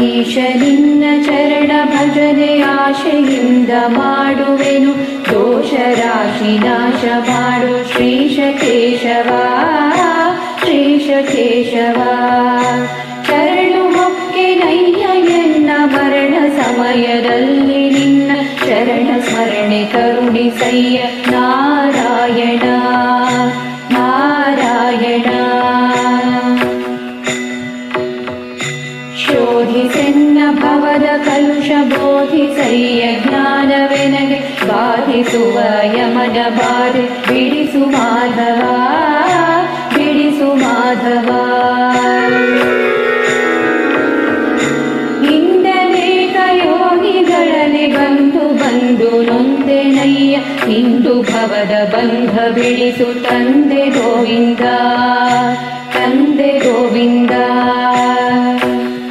ಈಶ ನಿನ್ನ ಚರಣ ಭಜನೆ ಆಶೆಯಿಂದ ಮಾಡುವೆನು ದೋಷ ರಾಶಿ ನಾಶ ಮಾಡು ಶ್ರೀಶ ಕೇಶವ ಶ್ರೀಶ ಕೇಶವ ಶರಣು ಹೊಕ್ಕೆನಯ್ಯ ಎನ್ನ ಮರಣ ಸಮಯದಲ್ಲಿ ನಿನ್ನ ಶರಣ ಸ್ಮರಣೆ ಕರುಣಿಸಯ್ಯ ನಾರಾಯಣ ನಾರಾಯಣ ಶೋಧಿಸೆನ್ನ ಭವದ ಕಲುಷ ಬೋಧಿಸಯ್ಯ ಜ್ಞಾನವೆನಗೆ ಬಾಧಿಸುವ ಯಮನ ಬಾಧೆ ಬಿಡಿಸು ಮಾಧವ ಬಿಡಿಸು ಮಾಧವ ಇಂದನೇಕ ಯೋಗಿಗಳಲ್ಲಿ ಬಂದು ಬಂದು ನೊಂದೆನಯ್ಯ ಇಂದು ಭವದ ಬಂಧ ಬಿಡಿಸು ತಂದೆ ಗೋವಿಂದ ತಂದೆ ಗೋವಿಂದ